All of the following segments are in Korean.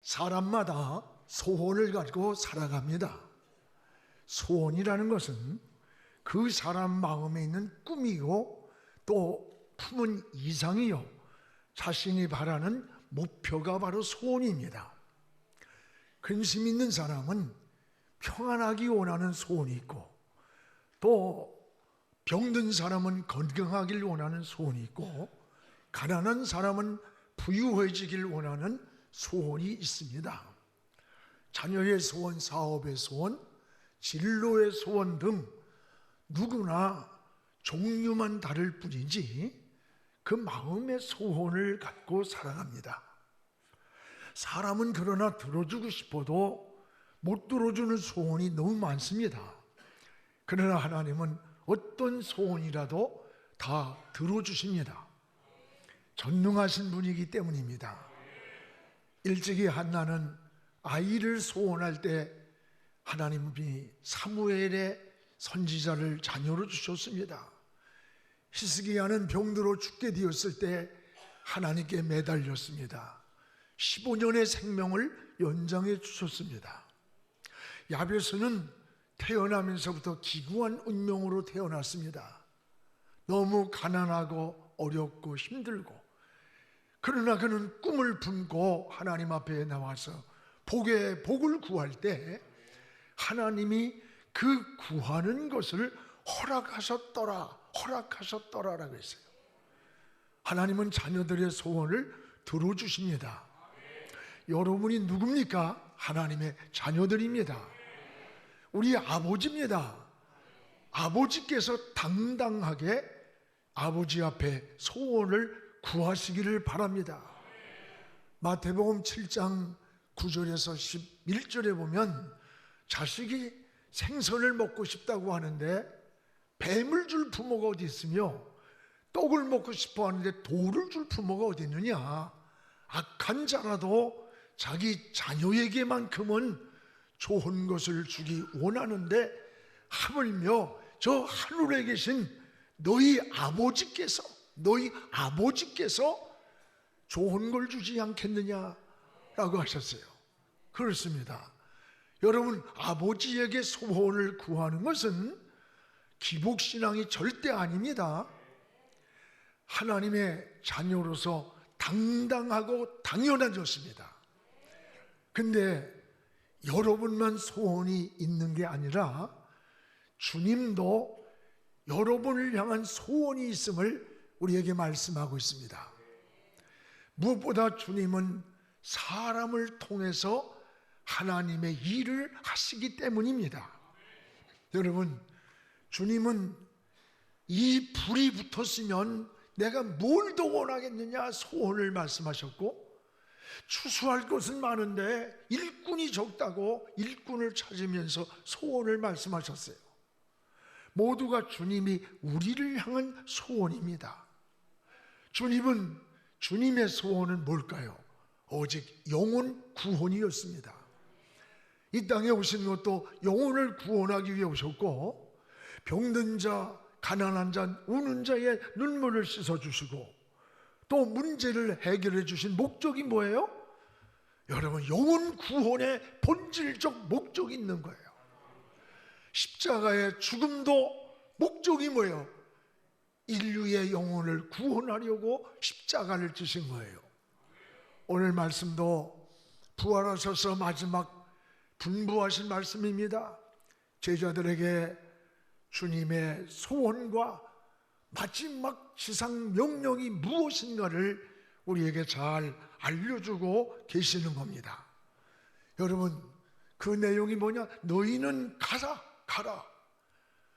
사람마다 소원을 가지고 살아갑니다. 소원이라는 것은 그 사람 마음에 있는 꿈이고 또 품은 이상이요, 자신이 바라는 목표가 바로 소원입니다. 근심 있는 사람은 평안하기 원하는 소원이 있고, 또 병든 사람은 건강하길 원하는 소원이 있고, 가난한 사람은 부유해지길 원하는 소원이 있습니다. 자녀의 소원, 사업의 소원, 진로의 소원 등 누구나 종류만 다를 뿐이지 그 마음의 소원을 갖고 살아갑니다. 사람은 그러나 들어주고 싶어도 못 들어주는 소원이 너무 많습니다. 그러나 하나님은 어떤 소원이라도 다 들어주십니다. 전능하신 분이기 때문입니다. 일찍이 한나는 아이를 소원할 때 하나님이 사무엘의 선지자를 자녀로 주셨습니다. 히스기야는 병들어 죽게 되었을 때 하나님께 매달렸습니다. 15년의 생명을 연장해 주셨습니다. 야베스는 태어나면서부터 기구한 운명으로 태어났습니다. 너무 가난하고 어렵고 힘들고, 그러나 그는 꿈을 품고 하나님 앞에 나와서 복의 복을 구할 때 하나님이 그 구하는 것을 허락하셨더라라고 했어요. 하나님은 자녀들의 소원을 들어주십니다. 여러분이 누굽니까? 하나님의 자녀들입니다. 우리 아버지입니다. 아버지께서 당당하게 아버지 앞에 소원을 구하시기를 바랍니다. 마태복음 7장 9절에서 11절에 보면 자식이 생선을 먹고 싶다고 하는데 뱀을 줄 부모가 어디 있으며, 떡을 먹고 싶어 하는데 돌을 줄 부모가 어디 있느냐. 악한 자라도 자기 자녀에게만큼은 좋은 것을 주기 원하는데 하물며 저 하늘에 계신 너희 아버지께서 좋은 걸 주지 않겠느냐라고 하셨어요. 그렇습니다. 여러분, 아버지에게 소원을 구하는 것은 기복신앙이 절대 아닙니다. 하나님의 자녀로서 당당하고 당연한 것입니다. 근데 여러분만 소원이 있는 게 아니라 주님도 여러분을 향한 소원이 있음을 우리에게 말씀하고 있습니다. 무엇보다 주님은 사람을 통해서 하나님의 일을 하시기 때문입니다. 여러분, 주님은 이 불이 붙었으면 내가 뭘 더 원하겠느냐 소원을 말씀하셨고, 추수할 것은 많은데 일꾼이 적다고 일꾼을 찾으면서 소원을 말씀하셨어요. 모두가 주님이 우리를 향한 소원입니다. 주님의 소원은 뭘까요? 오직 영혼 구원이었습니다. 이 땅에 오신 것도 영혼을 구원하기 위해 오셨고, 병든 자, 가난한 자, 우는 자의 눈물을 씻어주시고, 또 문제를 해결해 주신 목적이 뭐예요? 여러분, 영혼 구원의 본질적 목적이 있는 거예요. 십자가의 죽음도 목적이 뭐예요? 인류의 영혼을 구원하려고 십자가를 지신 거예요. 오늘 말씀도 부활하셔서 마지막 분부하신 말씀입니다. 제자들에게 주님의 소원과 마지막 지상 명령이 무엇인가를 우리에게 잘 알려주고 계시는 겁니다. 여러분, 그 내용이 뭐냐? 너희는 가라.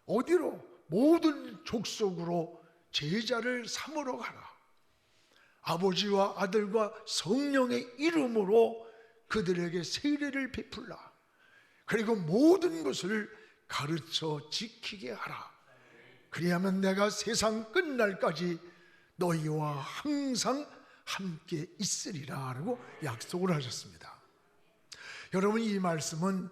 어디로? 모든 족속으로 제자를 삼으러 가라. 아버지와 아들과 성령의 이름으로 그들에게 세례를 베풀라. 그리고 모든 것을 가르쳐 지키게 하라. 그리하면 내가 세상 끝날까지 너희와 항상 함께 있으리라 라고 약속을 하셨습니다. 여러분, 이 말씀은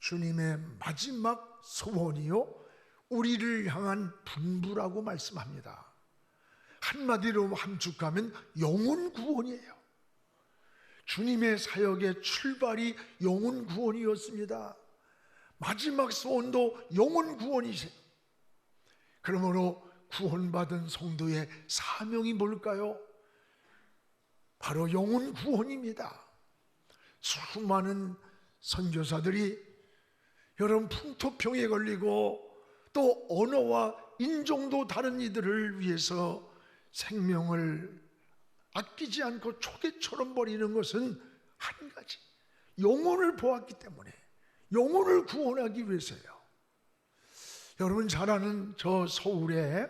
주님의 마지막 소원이요, 우리를 향한 분부라고 말씀합니다. 한마디로 함축하면 영혼 구원이에요. 주님의 사역의 출발이 영혼 구원이었습니다. 마지막 소원도 영혼 구원이세요. 그러므로 구원받은 성도의 사명이 뭘까요? 바로 영혼 구원입니다. 수많은 선교사들이 여러분 풍토병에 걸리고 또 언어와 인종도 다른 이들을 위해서 생명을 아끼지 않고 초계처럼 버리는 것은 한 가지, 영혼을 보았기 때문에, 영혼을 구원하기 위해서요. 여러분 잘 아는 저 서울에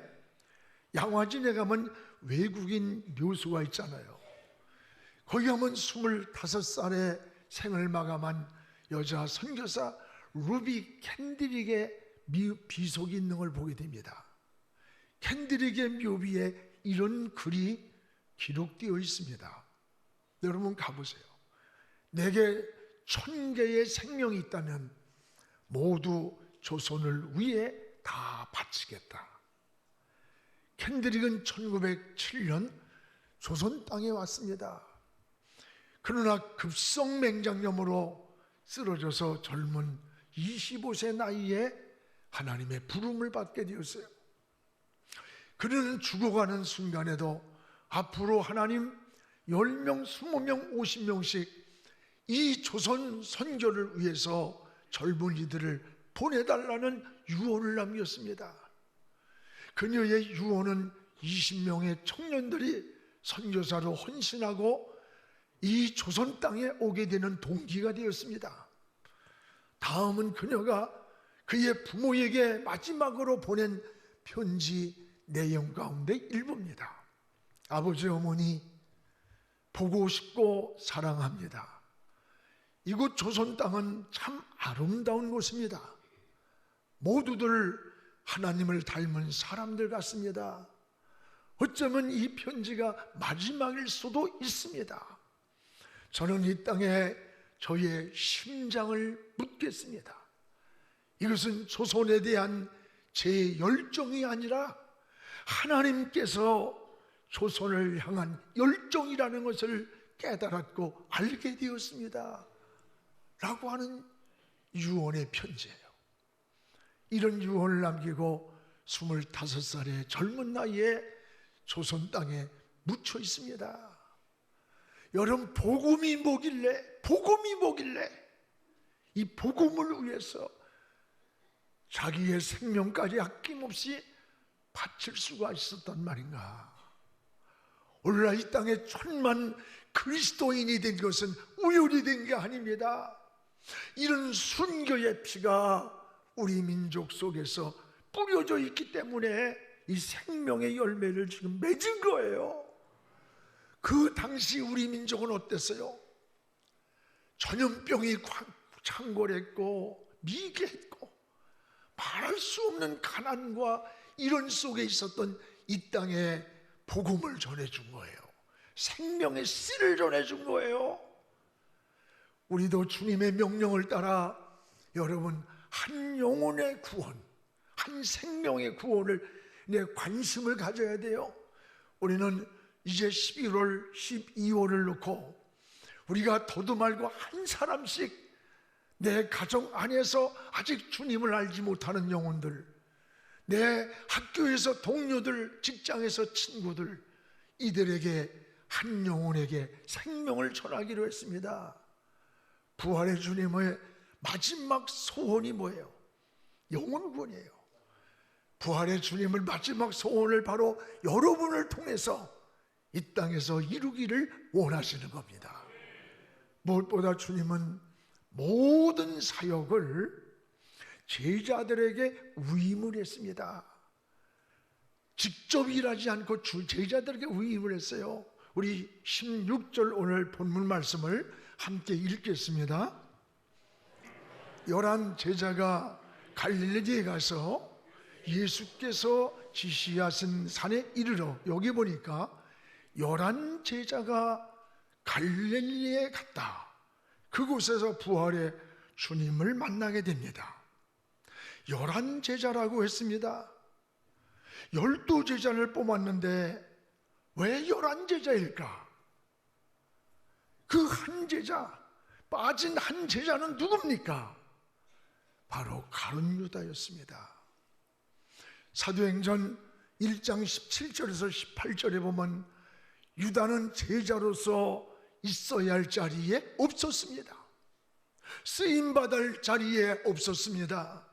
양화진에 가면 외국인 묘소가 있잖아요. 거기 가면 25살에 생을 마감한 여자 선교사 루비 캔드릭의 비속이 있는 걸 보게 됩니다. 캔드릭의 묘비에 이런 글이 기록되어 있습니다. 여러분 가보세요. 내게 1000개의 생명이 있다면 모두 조선을 위해 다 바치겠다. 캔드릭은 1907년 조선 땅에 왔습니다. 그러나 급성맹장염으로 쓰러져서 젊은 25세 나이에 하나님의 부름을 받게 되었어요. 그는 죽어가는 순간에도 앞으로 하나님 10명, 20명, 50명씩 이 조선 선교를 위해서 젊은이들을 보내달라는 유언을 남겼습니다. 그녀의 유언은 20명의 청년들이 선교사로 헌신하고 이 조선 땅에 오게 되는 동기가 되었습니다. 다음은 그녀가 그의 부모에게 마지막으로 보낸 편지 내용 가운데 일부입니다. 아버지 어머니 보고 싶고 사랑합니다. 이곳 조선 땅은 참 아름다운 곳입니다. 모두들 하나님을 닮은 사람들 같습니다. 어쩌면 이 편지가 마지막일 수도 있습니다. 저는 이 땅에 저의 심장을 묻겠습니다. 이것은 조선에 대한 제 열정이 아니라 하나님께서 조선을 향한 열정이라는 것을 깨달았고 알게 되었습니다. 라고 하는 유언의 편지예요. 이런 유언을 남기고 25살의 젊은 나이에 조선 땅에 묻혀 있습니다. 여러분 복음이 뭐길래 이 복음을 위해서 자기의 생명까지 아낌없이 바칠 수가 있었단 말인가. 오늘날 이 땅에 천만 그리스도인이 된 것은 우연이 된 게 아닙니다. 이런 순교의 피가 우리 민족 속에서 뿌려져 있기 때문에 이 생명의 열매를 지금 맺은 거예요. 그 당시 우리 민족은 어땠어요? 전염병이 창궐했고 미개했고 말할 수 없는 가난과 이런 속에 있었던 이 땅에 복음을 전해준 거예요. 생명의 씨를 전해준 거예요. 우리도 주님의 명령을 따라 여러분 한 영혼의 구원, 한 생명의 구원을 관심을 가져야 돼요. 우리는 이제 11월, 12월을 놓고 우리가 더도 말고 한 사람씩 내 가정 안에서 아직 주님을 알지 못하는 영혼들, 내 학교에서 동료들, 직장에서 친구들, 이들에게 한 영혼에게 생명을 전하기로 했습니다. 부활의 주님의 마지막 소원이 뭐예요? 영혼 구원이에요. 부활의 주님의 마지막 소원을 바로 여러분을 통해서 이 땅에서 이루기를 원하시는 겁니다. 무엇보다 주님은 모든 사역을 제자들에게 위임을 했습니다. 직접 일하지 않고 제자들에게 위임을 했어요. 우리 16절 오늘 본문 말씀을 함께 읽겠습니다. 11 제자가 갈릴리에 가서 예수께서 지시하신 산에 이르러, 여기 보니까 11 제자가 갈릴리에 갔다. 그곳에서 부활의 주님을 만나게 됩니다. 11 제자라고 했습니다. 12 제자를 뽑았는데 왜 11 제자일까? 그 한 제자, 빠진 한 제자는 누굽니까? 바로 가룟 유다였습니다. 사도행전 1장 17절에서 18절에 보면 유다는 제자로서 있어야 할 자리에 없었습니다. 쓰임받을 자리에 없었습니다.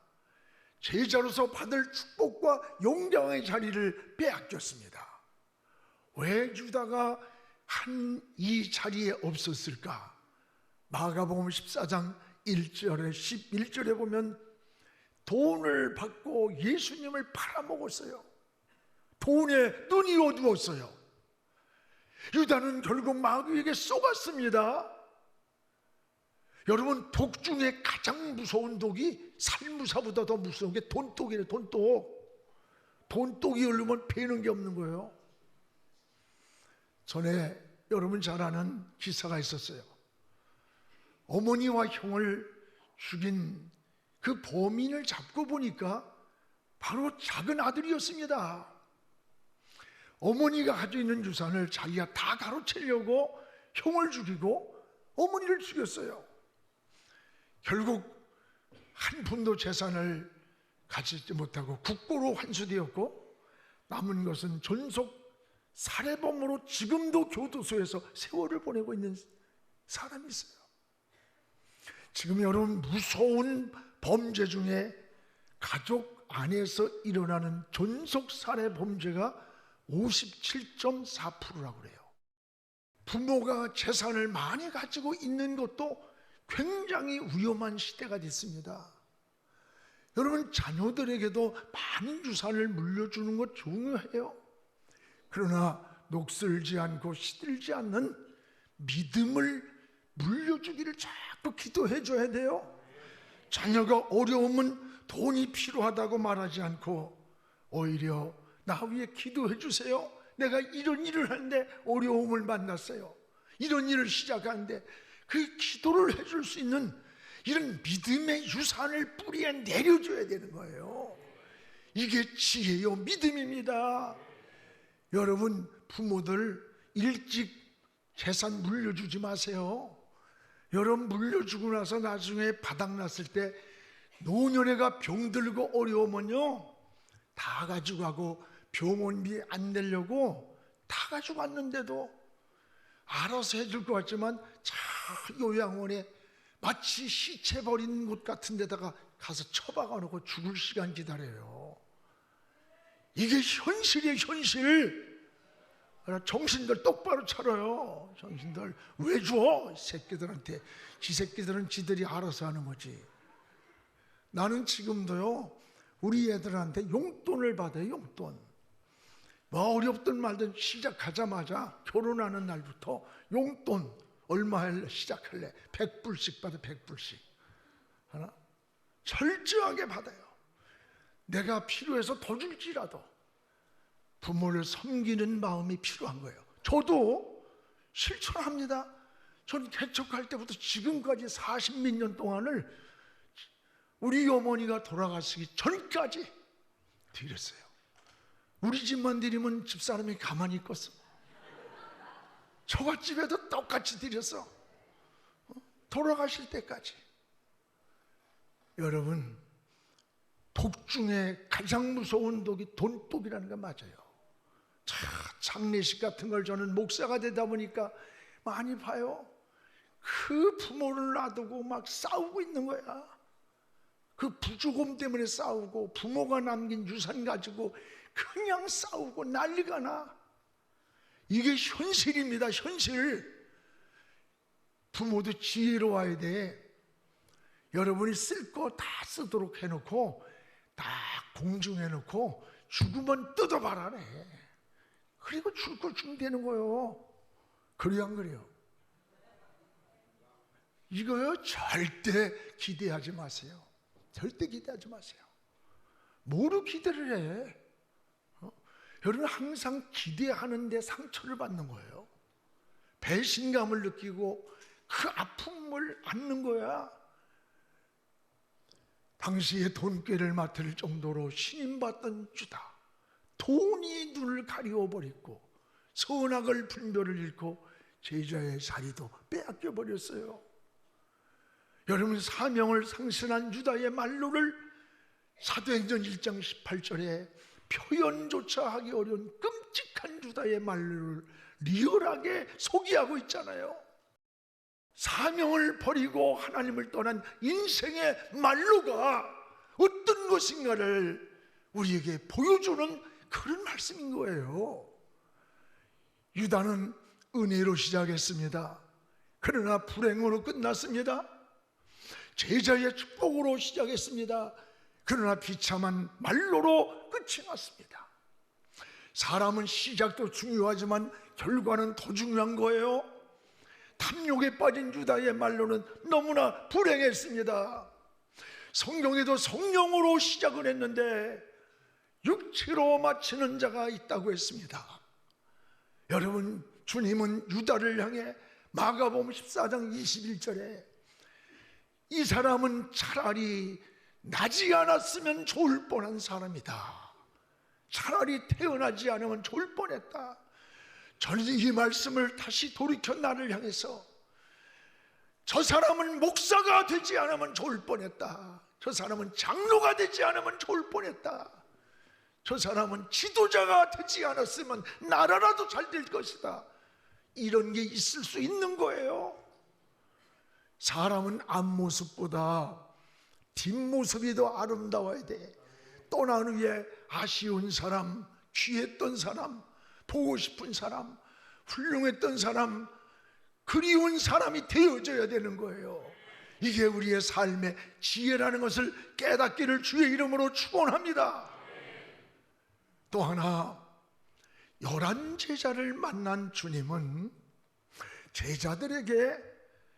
제자로서 받을 축복과 영광의 자리를 빼앗겼습니다. 왜 유다가 이 자리에 없었을까? 마가복음 14장 1절에 11절에 보면 돈을 받고 예수님을 팔아먹었어요. 돈에 눈이 어두웠어요. 유다는 결국 마귀에게 속았습니다. 여러분, 독 중에 가장 무서운 독이 살무사보다 더 무서운 게 돈독이래요. 돈독이 흐르면 배는 게 없는 거예요. 전에 여러분 잘 아는 기사가 있었어요. 어머니와 형을 죽인 그 범인을 잡고 보니까 바로 작은 아들이었습니다. 어머니가 가지고 있는 유산을 자기가 다 가로채려고 형을 죽이고 어머니를 죽였어요. 결국 한 푼도 재산을 가지지 못하고 국고로 환수되었고, 남은 것은 존속 살해범으로 지금도 교도소에서 세월을 보내고 있는 사람이 있어요. 지금 여러분, 무서운 범죄 중에 가족 안에서 일어나는 존속 살해 범죄가 57.4%라고 그래요. 부모가 재산을 많이 가지고 있는 것도 굉장히 위험한 시대가 됐습니다. 여러분, 자녀들에게도 많은 유산을 물려주는 것 중요해요. 그러나 녹슬지 않고 시들지 않는 믿음을 물려주기를 자꾸 기도해 줘야 돼요. 자녀가 어려우면 돈이 필요하다고 말하지 않고 오히려 나 위해 기도해 주세요. 내가 이런 일을 하는데 어려움을 만났어요. 이런 일을 시작하는데 그 기도를 해줄 수 있는 이런 믿음의 유산을 뿌리에 내려줘야 되는 거예요. 이게 지혜요 믿음입니다. 여러분, 부모들 일찍 재산 물려주지 마세요. 여러분, 물려주고 나서 나중에 바닥났을 때 노년애가 병들고 어려우면요 다 가지고 가고 병원비 안 내려고 다 가지고 왔는데도 알아서 해줄 것 같지만 요양원에 마치 시체 버린 곳 같은 데다가 가서 처박아 놓고 죽을 시간 기다려요. 이게 현실이에요, 현실. 정신들 똑바로 차려요. 정신들 왜 줘? 새끼들한테. 지 새끼들은 지들이 알아서 하는 거지. 나는 지금도요 우리 애들한테 용돈을 받아요. 용돈. 뭐 어렵든 말든 시작하자마자 결혼하는 날부터 용돈 얼마 할래? 시작할래? 100불씩 받아. 100불씩 하나 철저하게 받아요. 내가 필요해서 더 줄지라도 부모를 섬기는 마음이 필요한 거예요. 저도 실천합니다. 전 개척할 때부터 지금까지 40몇 년 동안을 우리 어머니가 돌아가시기 전까지 드렸어요. 우리 집만 드리면 집사람이 가만히 있겠어. 처갓집에도 똑같이 드렸어. 돌아가실 때까지. 여러분, 독 중에 가장 무서운 독이 돈독이라는 거 맞아요. 장례식 같은 걸 저는 목사가 되다 보니까 많이 봐요. 그 부모를 놔두고 막 싸우고 있는 거야. 그 부조금 때문에 싸우고 부모가 남긴 유산 가지고 그냥 싸우고 난리가 나. 이게 현실입니다. 현실. 부모도 지혜로워야 돼. 여러분이 쓸 거 다 쓰도록 해놓고 다 공중해놓고 죽으면 뜯어봐라네. 그리고 줄 거 주면 되는 거예요. 그래요, 안 그래요? 이거요 절대 기대하지 마세요. 절대 기대하지 마세요. 뭐로 기대를 해? 여러분, 항상 기대하는데 상처를 받는 거예요. 배신감을 느끼고 그 아픔을 안는 거야. 당시에 돈꾀를 맡을 정도로 신임받던 유다, 돈이 눈을 가리워버리고 선악을 분별을 잃고 제자의 자리도 빼앗겨 버렸어요. 여러분, 사명을 상실한 유다의 말로를 사도행전 1장 18절에 표현조차 하기 어려운 끔찍한 유다의 말로를 리얼하게 소개하고 있잖아요. 사명을 버리고 하나님을 떠난 인생의 말로가 어떤 것인가를 우리에게 보여주는 그런 말씀인 거예요. 유다는 은혜로 시작했습니다. 그러나 불행으로 끝났습니다. 제자의 축복으로 시작했습니다. 그러나 비참한 말로로 끝이 났습니다. 사람은 시작도 중요하지만 결과는 더 중요한 거예요. 탐욕에 빠진 유다의 말로는 너무나 불행했습니다. 성경에도 성령으로 시작을 했는데 육체로 마치는 자가 있다고 했습니다. 여러분, 주님은 유다를 향해 마가복음 14장 21절에 이 사람은 차라리 나지 않았으면 좋을 뻔한 사람이다. 차라리 태어나지 않으면 좋을 뻔했다. 저는 이 말씀을 다시 돌이켜 나를 향해서 저 사람은 목사가 되지 않으면 좋을 뻔했다. 저 사람은 장로가 되지 않으면 좋을 뻔했다. 저 사람은 지도자가 되지 않았으면 나라라도 잘 될 것이다. 이런 게 있을 수 있는 거예요. 사람은 앞모습보다 뒷모습이 더 아름다워야 돼. 떠난 후에 아쉬운 사람, 귀했던 사람, 보고 싶은 사람, 훌륭했던 사람, 그리운 사람이 되어져야 되는 거예요. 이게 우리의 삶의 지혜라는 것을 깨닫기를 주의 이름으로 축원합니다. 또 하나, 11 제자를 만난 주님은 제자들에게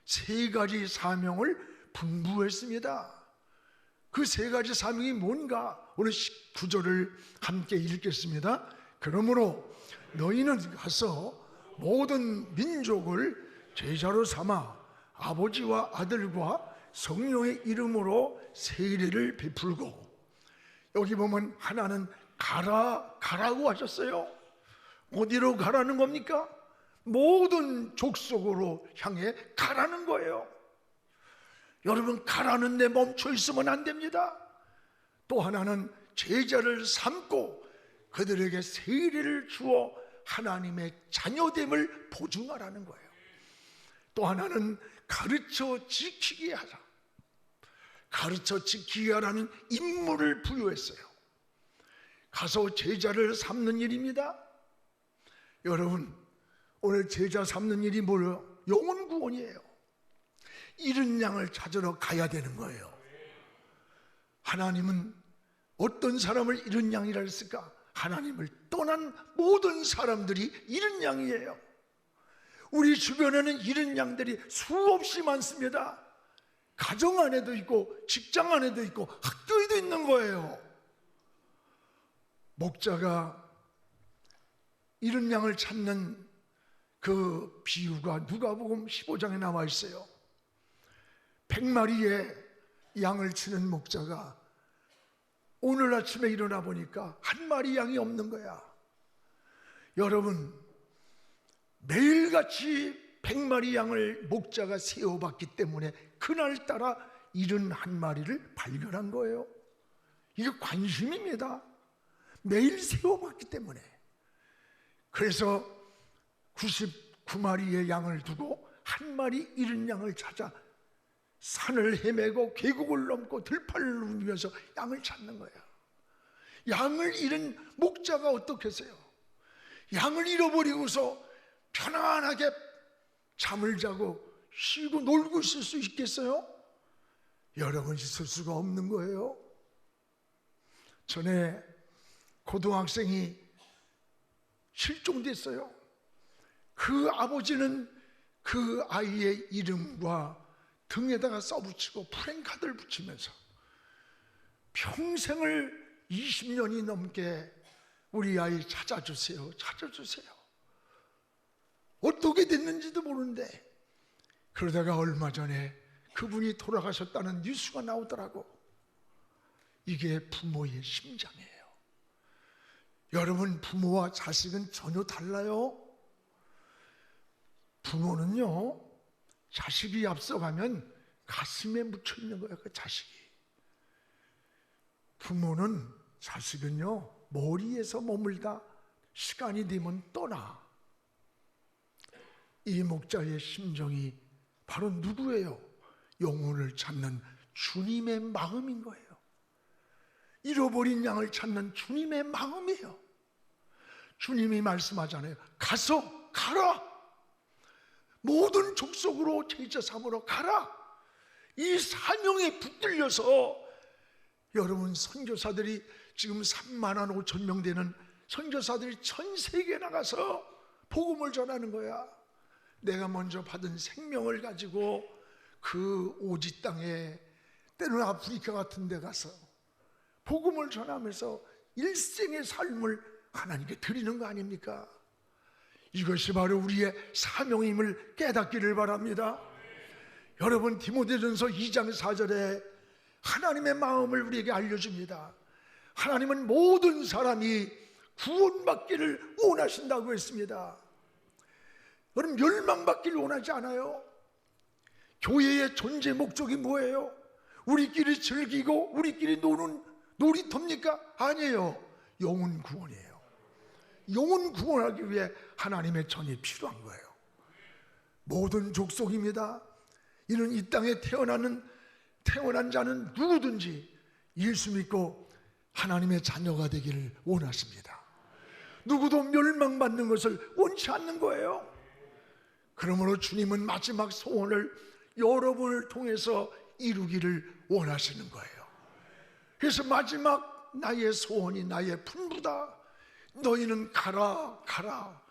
3가지 사명을 분부했습니다. 그 3가지 사명이 뭔가 오늘 19절을 함께 읽겠습니다. 그러므로 너희는 가서 모든 민족을 제자로 삼아 아버지와 아들과 성령의 이름으로 세례를 베풀고, 여기 보면 하나는 가라고 하셨어요. 어디로 가라는 겁니까? 모든 족속으로 향해 가라는 거예요. 여러분, 가라는 데 멈춰 있으면 안 됩니다. 또 하나는 제자를 삼고 그들에게 세례를 주어 하나님의 자녀됨을 보증하라는 거예요. 또 하나는 가르쳐 지키게 하라. 가르쳐 지키게 하라는 임무를 부여했어요. 가서 제자를 삼는 일입니다. 여러분, 오늘 제자 삼는 일이 뭐예요? 영혼 구원이에요. 잃은 양을 찾으러 가야 되는 거예요. 하나님은 어떤 사람을 잃은 양이라 했을까? 하나님을 떠난 모든 사람들이 잃은 양이에요. 우리 주변에는 잃은 양들이 수없이 많습니다. 가정 안에도 있고 직장 안에도 있고 학교에도 있는 거예요. 목자가 잃은 양을 찾는 그 비유가 누가복음 15장에 나와 있어요. 100마리의 양을 치는 목자가 오늘 아침에 일어나 보니까 한 마리 양이 없는 거야. 여러분, 매일같이 100마리 양을 목자가 세어봤기 때문에 그날따라 71마리를 발견한 거예요. 이게 관심입니다. 매일 세어봤기 때문에. 그래서 99마리의 양을 두고 한 마리 잃은 양을 찾아 산을 헤매고 계곡을 넘고 들판을 누비면서 양을 찾는 거예요. 양을 잃은 목자가 어떻겠어요? 양을 잃어버리고서 편안하게 잠을 자고 쉬고 놀고 있을 수 있겠어요? 여러분, 있을 수가 없는 거예요. 전에 고등학생이 실종됐어요. 그 아버지는 그 아이의 이름과 등에다가 써붙이고 프랭카드를 붙이면서 평생을 20년이 넘게 우리 아이 찾아주세요, 찾아주세요. 어떻게 됐는지도 모르는데, 그러다가 얼마 전에 그분이 돌아가셨다는 뉴스가 나오더라고. 이게 부모의 심장이에요. 여러분, 부모와 자식은 전혀 달라요. 부모는요, 자식이 앞서가면 가슴에 묻혀 있는 거예요, 그 자식이. 부모는 자식은요, 머리에서 머물다 시간이 되면 떠나. 이 목자의 심정이 바로 누구예요? 영혼을 찾는 주님의 마음인 거예요. 잃어버린 양을 찾는 주님의 마음이에요. 주님이 말씀하잖아요. 가라. 모든 족속으로 제자 삼으러 가라. 이 사명에 붙들려서 여러분, 선교사들이 지금 3만 5천 명 되는 선교사들이 전 세계에 나가서 복음을 전하는 거야. 내가 먼저 받은 생명을 가지고 그 오지 땅에, 때로는 아프리카 같은 데 가서 복음을 전하면서 일생의 삶을 하나님께 드리는 거 아닙니까? 이것이 바로 우리의 사명임을 깨닫기를 바랍니다. 여러분, 디모데전서 2장 4절에 하나님의 마음을 우리에게 알려줍니다. 하나님은 모든 사람이 구원받기를 원하신다고 했습니다. 여러분, 멸망받기를 원하지 않아요. 교회의 존재 목적이 뭐예요? 우리끼리 즐기고 우리끼리 노는 놀이터입니까? 아니에요. 영혼 구원이에요. 영혼 구원하기 위해 하나님의 전이 필요한 거예요. 모든 족속입니다. 이는 이 땅에 태어난 자는 누구든지 예수 믿고 하나님의 자녀가 되기를 원하십니다. 누구도 멸망받는 것을 원치 않는 거예요. 그러므로 주님은 마지막 소원을 여러분을 통해서 이루기를 원하시는 거예요. 그래서 마지막 나의 소원이, 나의 분부다. 너희는 가라.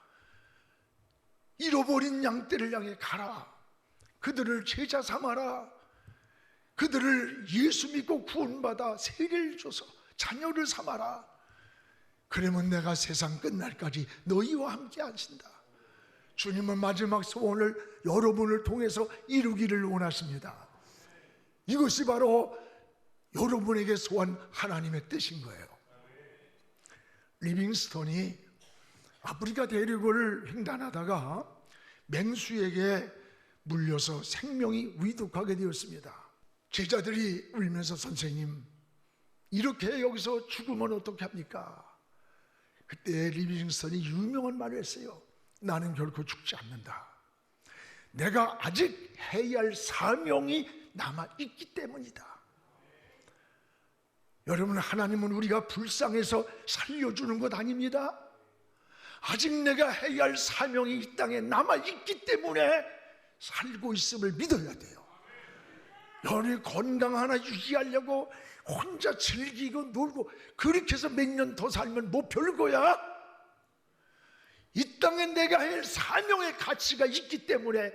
잃어버린 양떼를 향해 가라. 그들을 제자 삼아라. 그들을 예수 믿고 구원받아 세례를 줘서 자녀를 삼아라. 그러면 내가 세상 끝날까지 너희와 함께 하신다. 주님은 마지막 소원을 여러분을 통해서 이루기를 원하십니다. 이것이 바로 여러분에게 소한 하나님의 뜻인 거예요. 리빙스턴이 아프리카 대륙을 횡단하다가 맹수에게 물려서 생명이 위독하게 되었습니다. 제자들이 울면서, 선생님, 이렇게 여기서 죽으면 어떻게 합니까? 그때 리빙스턴이 유명한 말을 했어요. 나는 결코 죽지 않는다. 내가 아직 해야 할 사명이 남아있기 때문이다. 여러분, 하나님은 우리가 불쌍해서 살려주는 것 아닙니다. 아직 내가 해야 할 사명이 이 땅에 남아있기 때문에 살고 있음을 믿어야 돼요. 너를 건강 하나 유지하려고 혼자 즐기고 놀고 그렇게 해서 몇 년 더 살면 뭐 별거야? 이 땅에 내가 할 사명의 가치가 있기 때문에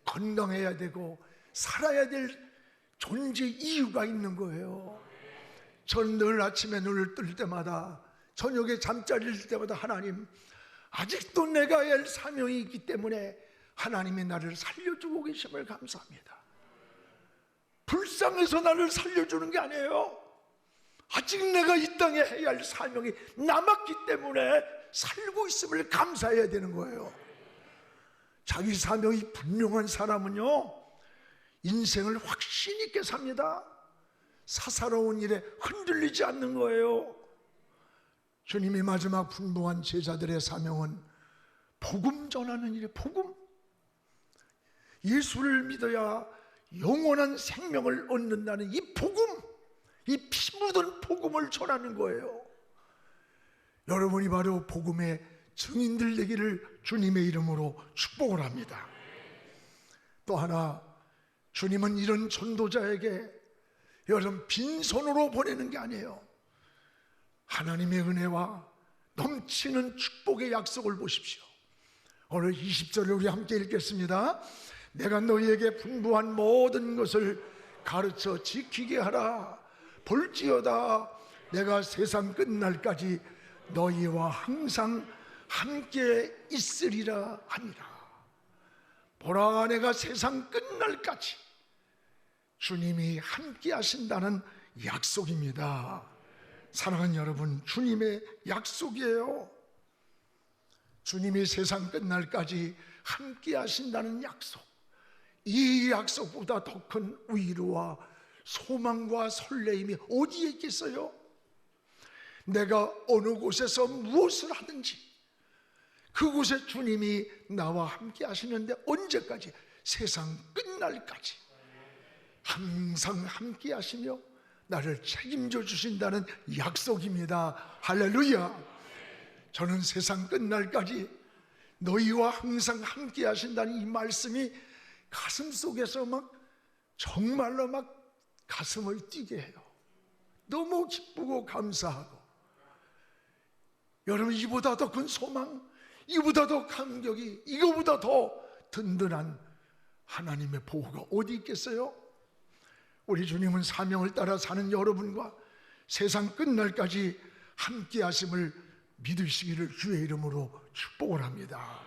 건강해야 되고 살아야 될 존재 이유가 있는 거예요. 전 늘 아침에 눈을 뜰 때마다, 저녁에 잠자리를 들 때마다, 하나님, 아직도 내가 해야 할 사명이 있기 때문에 하나님이 나를 살려주고 계심을 감사합니다. 불쌍해서 나를 살려주는 게 아니에요. 아직 내가 이 땅에 해야 할 사명이 남았기 때문에 살고 있음을 감사해야 되는 거예요. 자기 사명이 분명한 사람은요, 인생을 확신 있게 삽니다. 사사로운 일에 흔들리지 않는 거예요. 주님이 마지막 분부한 제자들의 사명은 복음 전하는 일이에요. 복음. 예수를 믿어야 영원한 생명을 얻는다는 이 복음, 이 피 묻은 복음을 전하는 거예요. 여러분이 바로 복음의 증인들 되기를 주님의 이름으로 축복을 합니다. 또 하나, 주님은 이런 전도자에게 여러분 빈손으로 보내는 게 아니에요. 하나님의 은혜와 넘치는 축복의 약속을 보십시오. 오늘 20절을 우리 함께 읽겠습니다. 내가 너희에게 분부한 모든 것을 가르쳐 지키게 하라. 볼지어다 내가 세상 끝날까지 너희와 항상 함께 있으리라 하니라. 보라, 내가 세상 끝날까지 주님이 함께 하신다는 약속입니다. 사랑하는 여러분, 주님의 약속이에요. 주님이 세상 끝날까지 함께 하신다는 약속, 이 약속보다 더 큰 위로와 소망과 설레임이 어디에 있겠어요? 내가 어느 곳에서 무엇을 하든지 그곳에 주님이 나와 함께 하시는데, 언제까지? 세상 끝날까지 항상 함께 하시며 나를 책임져 주신다는 약속입니다. 할렐루야. 저는 세상 끝날까지 너희와 항상 함께 하신다는 이 말씀이 가슴 속에서 정말로 가슴을 뛰게 해요. 너무 기쁘고 감사하고, 여러분, 이보다 더 큰 소망, 이보다 더 감격이, 이거보다 더 든든한 하나님의 보호가 어디 있겠어요? 우리 주님은 사명을 따라 사는 여러분과 세상 끝날까지 함께 하심을 믿으시기를 주의 이름으로 축복을 합니다.